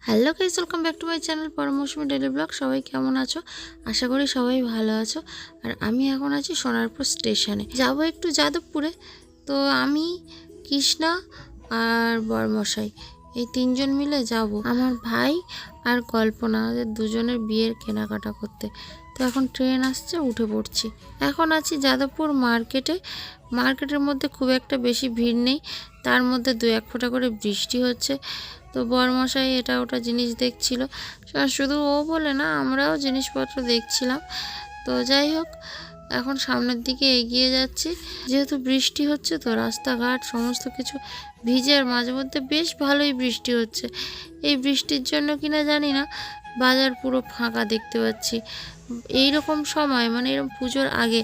Hello guys, welcome back to my channel পরমৌসুমী daily blog. সবাই কেমন আছো? আশা করি সবাই ভালো আছো। আর আমি এখন আছি সোনারপুর স্টেশনে, যাব একটু যাদবপুরে। তো আমি, কৃষ্ণা আর বরমশাই এই তিনজন মিলে যাব। আমার ভাই আর কল্পনা, ওদের দুজনের বিয়ের কেনাকাটা করতে। তো এখন ট্রেন আসছে, উঠে পড়ছি। এখন আছি যাদবপুর মার্কেটে। মার্কেটের মধ্যে খুব একটা বেশি ভিড় নেই, তার মধ্যে দু এক ফোঁটা করে বৃষ্টি হচ্ছে। তো বরমশাই এটা ওটা জিনিস দেখছিল, আর শুধু ও বলে না, আমরাও জিনিসপত্র দেখছিলাম। তো যাই হোক, এখন সামনের দিকে এগিয়ে যাচ্ছি। যেহেতু বৃষ্টি হচ্ছে, তো রাস্তাঘাট সমস্ত কিছু ভিজে, আর মাঝে মধ্যে বেশ ভালোই বৃষ্টি হচ্ছে। এই বৃষ্টির জন্য কিনা জানি না, বাজার পুরো ফাঁকা দেখতে পাচ্ছি। এই রকম সময়, মানে এরকম পুজোর আগে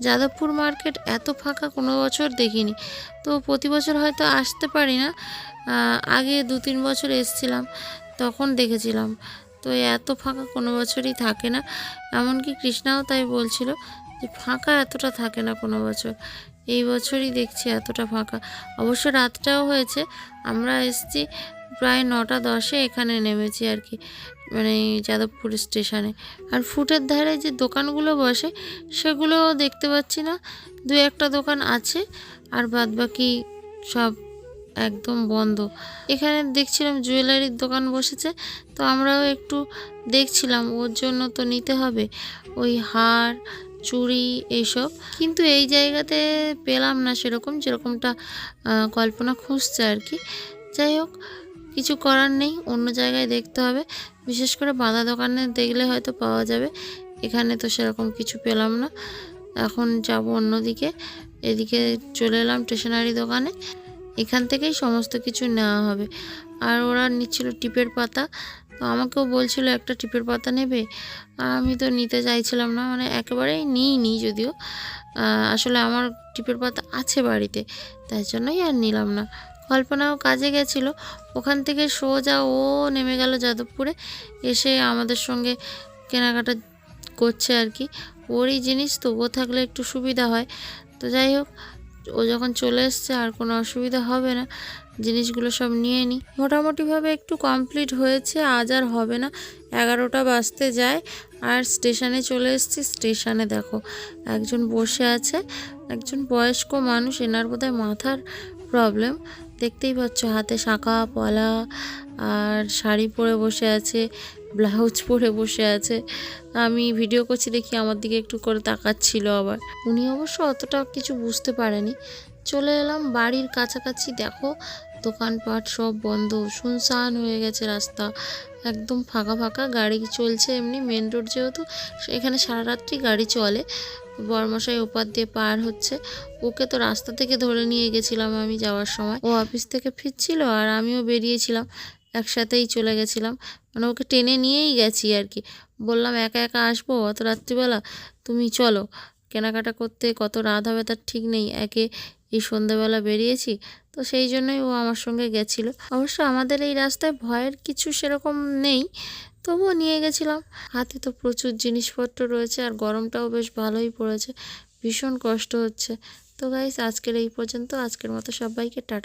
যাদবপুর মার্কেট এত ফাঁকা কোনো বছর দেখিনি। তো প্রতি বছর হয়তো আসতে পারি না, আগে 2-3 বছর এসেছিলাম, তখন দেখেছিলাম। তো এত ফাঁকা কোনো বছরই থাকে না। এমনকি কৃষ্ণাও তাই বলছিল যে ফাঁকা এতটা থাকে না কোনো বছর, এই বছরই দেখছি এতটা ফাঁকা। অবশ্য রাতটাও হয়েছে, আমরা এসেছি প্রায় 9টা 10-এ, এখানে নেমেছি আর কি, মানে যাদবপুর স্টেশনে। আর ফুটের ধারে যে দোকানগুলো বসে সেগুলোও দেখতে পাচ্ছি না, 2-একটা দোকান আছে, আর বাদবাকি সব একদম বন্ধ। এখানে দেখছিলাম জুয়েলারির দোকান বসেছে, তো আমরাও একটু দেখছিলাম, ওর জন্য তো নিতে হবে ওই হার, চুড়ি এইসব। কিন্তু এই জায়গাতে পেলাম না সেরকম, যেরকমটা কল্পনা খুঁজছে আর কি। যাই হোক, কিছু করার নেই, অন্য জায়গায় দেখতে হবে। বিশেষ করে বাঁধা দোকানে দেখলে হয়তো পাওয়া যাবে, এখানে তো সেরকম কিছু পেলাম না। এখন যাব অন্যদিকে। এদিকে চলে এলাম স্টেশনারি দোকানে, এখান থেকেই সমস্ত কিছু নেওয়া হবে। আর ওরা নিচ্ছিল টিপের পাতা, তো আমাকেও বলছিল একটা টিপের পাতা নেবে। আমি তো নিতে চাইছিলাম না, মানে একেবারেই নিইনি যদিও। আসলে আমার টিপের পাতা আছে বাড়িতে, তাই জন্যই আর নিলাম না। কল্পনাও কাজে গেছিলো, ওখান থেকে সোজা ও নেমে গেল যাদবপুরে, এসে আমাদের সঙ্গে কেনাকাটা করছে আর কি। ওরই জিনিস তো, ও থাকলে একটু সুবিধা হয়। তো যাই হোক, ও যখন চলে এসছে আর কোনো অসুবিধা হবে না, জিনিসগুলো সব নিয়ে নিই। মোটামুটিভাবে একটু কমপ্লিট হয়েছে, আজ আর হবে না। 11টা বাজতে যায়, আর স্টেশনে চলে এসেছি। স্টেশনে দেখো, একজন বসে আছে, একজন বয়স্ক মানুষ, এনার বোধহয় মাথার প্রবলেম। দেখতেই পাচ্ছ, হাতে শাঁখা পলা, আর শাড়ি পরে বসে আছে, ব্লাউজ পরে বসে আছে। আমি ভিডিও করছি দেখি আমার দিকে একটু করে তাকাচ্ছিল আবার। উনি অবশ্য অতটা কিছু বুঝতে পারেনি। চলে এলাম বাড়ির কাছাকাছি, দেখো দোকানপাট সব বন্ধ, শুনশান হয়ে গেছে রাস্তা, একদম ফাঁকা ফাঁকা। গাড়ি চলছে এমনি, মেন রোড যেহেতু, এখানে সারা রাত্রি গাড়ি চলে। বরমশাই ওপার দিয়ে পার হচ্ছে, ওকে তো রাস্তা থেকে ধরে নিয়ে গেছিলাম আমি যাওয়ার সময়। ও অফিস থেকে ফিরছিল আর আমিও বেরিয়েছিলাম, একসাথেই চলে গেছিলাম, মানে ওকে টেনে নিয়েই গেছি আর কি। বললাম একা একা আসবো অত রাত্রিবেলা, তুমি চলো। কেনাকাটা করতে কত রাত হবে তার ঠিক নেই, এই সন্ধ্যাবেলা বেরিয়েছি, তো সেই জন্যই ও আমার সঙ্গে গেছিলো। অবশ্য আমাদের এই রাস্তায় ভয়ের কিছু সেরকম নেই, তবুও নিয়ে গেছিলাম। হাতে তো প্রচুর জিনিসপত্র রয়েছে, আর গরমটাও বেশ ভালোই পড়েছে, ভীষণ কষ্ট হচ্ছে। তো গাইস, আজকের এই পর্যন্ত। আজকের মতো সবাইকে টাটা।